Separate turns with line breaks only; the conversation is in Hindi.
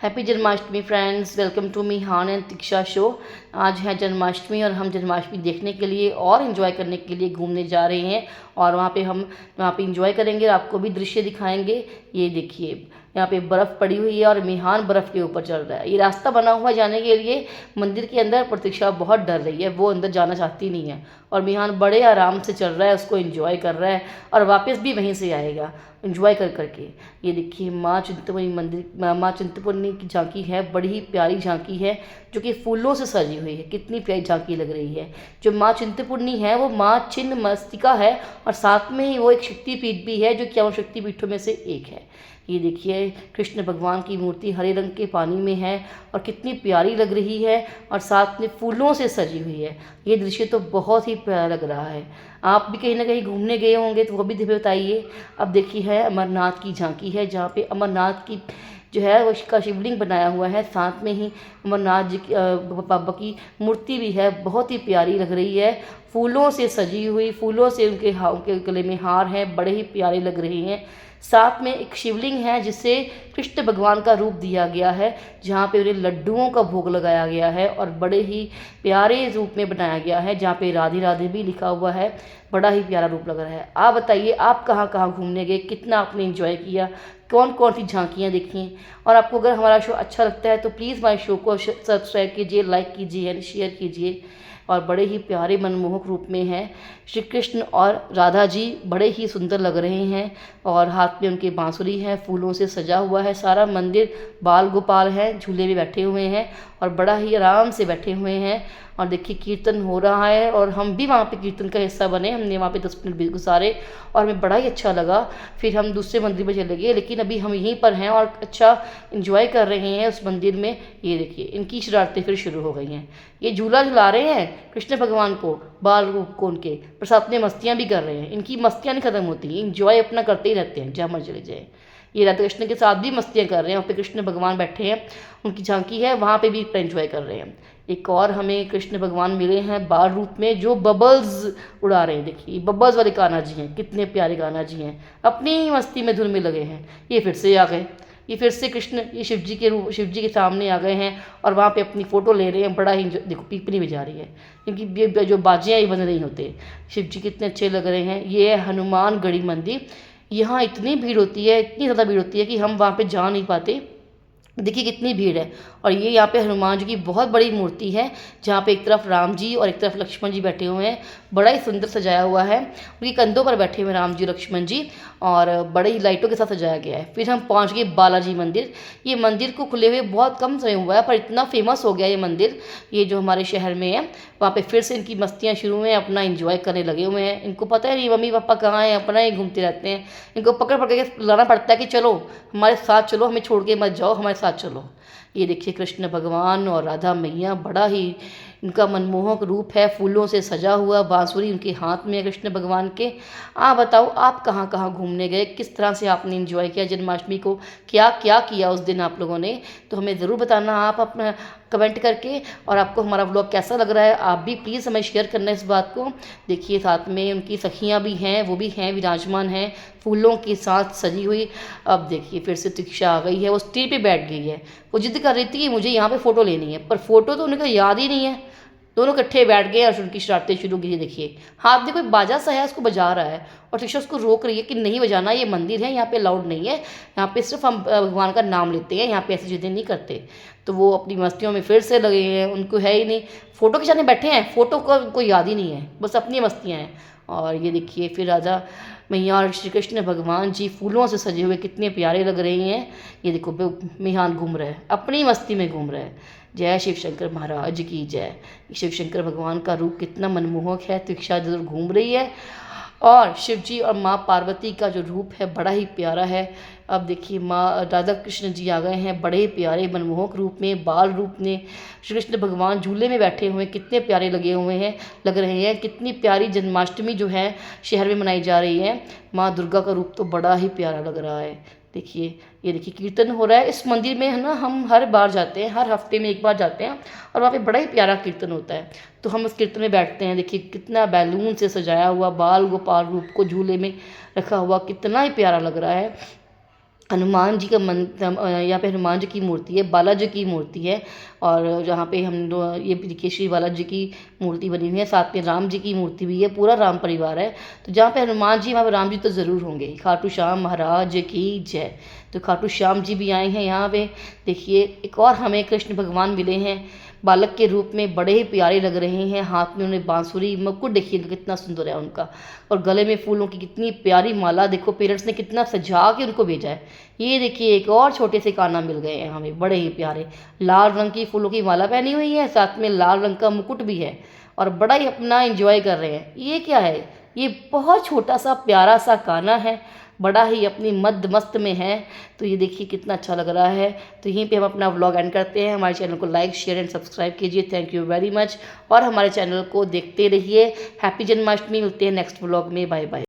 Happy Janmashtami friends, welcome to me Han and तिक्षा show. आज है जन्माष्टमी और हम जन्माष्टमी देखने के लिए और इन्जॉय करने के लिए घूमने जा रहे हैं। और वहाँ पे इंजॉय करेंगे, आपको भी दृश्य दिखाएंगे। ये देखिए, यहाँ पे बर्फ़ पड़ी हुई है और मिहान बर्फ़ के ऊपर चल रहा है। ये रास्ता बना हुआ जाने के लिए मंदिर के अंदर। प्रतीक्षा बहुत डर रही है, वो अंदर जाना चाहती नहीं है। और मिहान बड़े आराम से चल रहा है, उसको एंजॉय कर रहा है और वापस भी वहीं से आएगा एंजॉय कर करके। ये देखिए, माँ चिंतपूर्णी की झांकी है, बड़ी ही प्यारी झांकी है जो कि फूलों से सजी हुई है। कितनी प्यारी झांकी लग रही है। जो माँ चिंतपूर्णी है वो माँ छिन्न मस्तिका है और साथ में ही वो एक शक्तिपीठ भी है जो 51 शक्तिपीठों में से एक है। ये देखिए, कृष्ण भगवान की मूर्ति हरे रंग के पानी में है और कितनी प्यारी लग रही है और साथ में फूलों से सजी हुई है। ये दृश्य तो बहुत ही प्यारा लग रहा है। आप भी कहीं ना कहीं घूमने गए होंगे तो वो भी बताइए। अब देखिए, है अमरनाथ की झांकी है जहाँ पे अमरनाथ की जो है वो उसका शिवलिंग बनाया हुआ है। साथ में ही अमरनाथ जी की बाबा की मूर्ति भी है, बहुत ही प्यारी लग रही है, फूलों से सजी हुई। फूलों से उनके गले में हार है, बड़े ही प्यारे लग रहे हैं। साथ में एक शिवलिंग है जिसे कृष्ण भगवान का रूप दिया गया है, जहाँ पे उन्हें लड्डुओं का भोग लगाया गया है और बड़े ही प्यारे रूप में बनाया गया है, जहाँ पे राधे राधे भी लिखा हुआ है। बड़ा ही प्यारा रूप लग रहा है। आप बताइए, आप कहाँ कहाँ घूमने गए, कितना आपने एंजॉय किया, कौन कौन सी झांकियाँ देखी। और आपको अगर हमारा शो अच्छा लगता है तो प्लीज़ हमारे शो को सब्सक्राइब कीजिए, लाइक कीजिए एंड शेयर कीजिए। और बड़े ही प्यारे मनमोहक रूप में हैं श्री कृष्ण और राधा जी, बड़े ही सुंदर लग रहे हैं। और हाथ में उनके बांसुरी है, फूलों से सजा हुआ है सारा मंदिर। बाल गोपाल हैं, झूले में बैठे हुए हैं और बड़ा ही आराम से बैठे हुए हैं। और देखिए, कीर्तन हो रहा है और हम भी वहाँ पे कीर्तन का हिस्सा बने। हमने वहाँ पे 10 मिनट भी गुजारे और हमें बड़ा ही अच्छा लगा। फिर हम दूसरे मंदिर में चले गए, लेकिन अभी हम यहीं पर हैं और अच्छा इंजॉय कर रहे हैं उस मंदिर में। ये देखिए, इनकी शरारतें फिर शुरू हो गई हैं। ये झूला झुला रहे हैं कृष्ण भगवान को, बाल रूप को उनके, पर साथ में मस्तियाँ भी कर रहे हैं। इनकी मस्तियाँ नहीं खत्म होती, इंजॉय अपना करते ही रहते हैं जहाँ मर्जी चले जाए। ये राधा कृष्ण के साथ भी मस्तियाँ कर रहे हैं। वहाँ पे कृष्ण भगवान बैठे हैं, उनकी झांकी है, वहाँ पे भी एंजॉय कर रहे हैं। एक और हमें कृष्ण भगवान मिले हैं बाल रूप में जो बबल्स उड़ा रहे हैं। देखिए, बबल्स वाले कान्हा जी हैं, कितने प्यारे कान्हा जी हैं, अपनी मस्ती में धुन में लगे हैं। ये फिर से आ गए, ये फिर से कृष्ण ये शिव जी के सामने आ गए हैं और वहाँ पे अपनी फ़ोटो ले रहे हैं। बड़ा ही देखो, पीपनी बजा रही है, क्योंकि ये जो बाजे हैं ये बंद नहीं होते। शिव जी कितने अच्छे लग रहे हैं। ये है हनुमानगढ़ी मंदिर। यहाँ इतनी भीड़ होती है, इतनी ज़्यादा भीड़ होती है कि हम वहाँ पे जा नहीं पाते। देखिए कितनी भीड़ है। और ये यहाँ पे हनुमान जी की बहुत बड़ी मूर्ति है, जहाँ पे एक तरफ राम जी और एक तरफ लक्ष्मण जी बैठे हुए हैं। बड़ा ही सुंदर सजाया हुआ है, उनके कंधों पर बैठे हुए राम जी लक्ष्मण जी, और बड़े ही लाइटों के साथ सजाया गया है। फिर हम पहुँच गए बालाजी मंदिर। ये मंदिर को खुले हुए बहुत कम समय हुआ है, पर इतना फेमस हो गया ये मंदिर, ये जो हमारे शहर में है। वहाँ पे फिर से इनकी मस्तियाँ शुरू हैं, अपना इंजॉय करने लगे हुए हैं। इनको पता है नहीं मम्मी पापा कहाँ हैं, अपना ही घूमते रहते हैं। इनको पकड़ पकड़ के लाना पड़ता है कि चलो हमारे साथ चलो, हमें छोड़ के मत जाओ, हमारे साथ चलो। ये देखिए, कृष्ण भगवान और राधा मैया, बड़ा ही इनका मनमोहक रूप है, फूलों से सजा हुआ, बांसुरी उनके हाथ में है कृष्ण भगवान के। आप बताओ, आप कहाँ कहाँ घूमने गए, किस तरह से आपने एंजॉय किया जन्माष्टमी को, क्या क्या किया उस दिन आप लोगों ने, तो हमें ज़रूर बताना आप अपना कमेंट करके। और आपको हमारा व्लॉग कैसा लग रहा है आप भी प्लीज़ हमें शेयर करना इस बात को। देखिए, साथ में उनकी सखियाँ भी हैं, वो भी हैं, विराजमान हैं फूलों के साथ सजी हुई। अब देखिए, फिर से दीक्षा आ गई है, वो स्टील पे बैठ गई है। वो जिद कर रही थी कि मुझे यहाँ पे फ़ोटो लेनी है, पर फ़ोटो तो उनको याद ही नहीं है। दोनों इकट्ठे बैठ गए और उनकी शरारतें शुरू की। देखिए, हाथ में कोई बाजा सा है, उसको बजा रहा है और दीक्षा उसको रोक रही है कि नहीं बजाना, ये मंदिर है, यहाँ पे अलाउड नहीं है, यहाँ पे सिर्फ हम भगवान का नाम लेते हैं, यहाँ पे ऐसी चीज़ें नहीं करते। तो वो अपनी मस्तियों में फिर से लगे हैं, उनको है ही नहीं, फ़ोटो खिंचाने बैठे हैं, फ़ोटो का कोई याद ही नहीं है, बस अपनी मस्तियाँ हैं। और ये देखिए, फिर राधा मैया और श्री कृष्ण भगवान जी फूलों से सजे हुए कितने प्यारे लग रहे हैं। ये देखो, मिहान घूम रहा है, अपनी मस्ती में घूम रहा है। जय शिव शंकर महाराज की जय। शिव शंकर भगवान का रूप कितना मनमोहक है। दीक्षा जरूर घूम रही है और शिव जी और माँ पार्वती का जो रूप है बड़ा ही प्यारा है। अब देखिए, माँ राधा कृष्ण जी आ गए हैं बड़े ही प्यारे मनमोहक रूप में, बाल रूप में। श्री कृष्ण भगवान झूले में बैठे हुए कितने प्यारे लग रहे हैं। कितनी प्यारी जन्माष्टमी जो है शहर में मनाई जा रही है। माँ दुर्गा का रूप तो बड़ा ही प्यारा लग रहा है। देखिए, ये देखिए, कीर्तन हो रहा है इस मंदिर में, है ना। हम हर बार जाते हैं, हर हफ्ते में एक बार जाते हैं और वहाँ पे बड़ा ही प्यारा कीर्तन होता है, तो हम उस कीर्तन में बैठते हैं। देखिए, कितना बैलून से सजाया हुआ बाल गोपाल रूप को झूले में रखा हुआ, कितना ही प्यारा लग रहा है। हनुमान जी का यहाँ पे हनुमान जी की मूर्ति है, बालाजी की मूर्ति है। और जहाँ पे हम लोग ये देखिए श्री बालाजी की मूर्ति बनी हुई है, साथ में राम जी की मूर्ति भी है, पूरा राम परिवार है। तो जहाँ पे हनुमान जी वहाँ पे राम जी तो ज़रूर होंगे। खाटू श्याम महाराज की जय। तो खाटू श्याम जी भी आए हैं यहाँ पे। देखिए एक और हमें कृष्ण भगवान मिले हैं बालक के रूप में, बड़े ही प्यारे लग रहे हैं। हाथ में उन्हें बांसुरी, मुकुट देखिए कितना सुंदर है उनका, और गले में फूलों की कितनी प्यारी माला। देखो पेरेंट्स ने कितना सजा के उनको भेजा है। ये देखिए एक और छोटे से कान्हा मिल गए हैं हमें, बड़े ही प्यारे, लाल रंग की फूलों की माला पहनी हुई है, साथ में लाल रंग का मुकुट भी है, और बड़ा ही अपना एंजॉय कर रहे हैं। ये क्या है, ये बहुत छोटा सा प्यारा सा कान्हा है, बड़ा ही अपनी मद मस्त में है। तो ये देखिए कितना अच्छा लग रहा है। तो यहीं पे हम अपना व्लॉग एंड करते हैं। हमारे चैनल को लाइक शेयर एंड सब्सक्राइब कीजिए। थैंक यू वेरी मच, और हमारे चैनल को देखते रहिए। हैप्पी जन्माष्टमी। मिलते हैं नेक्स्ट व्लॉग में। Bye bye.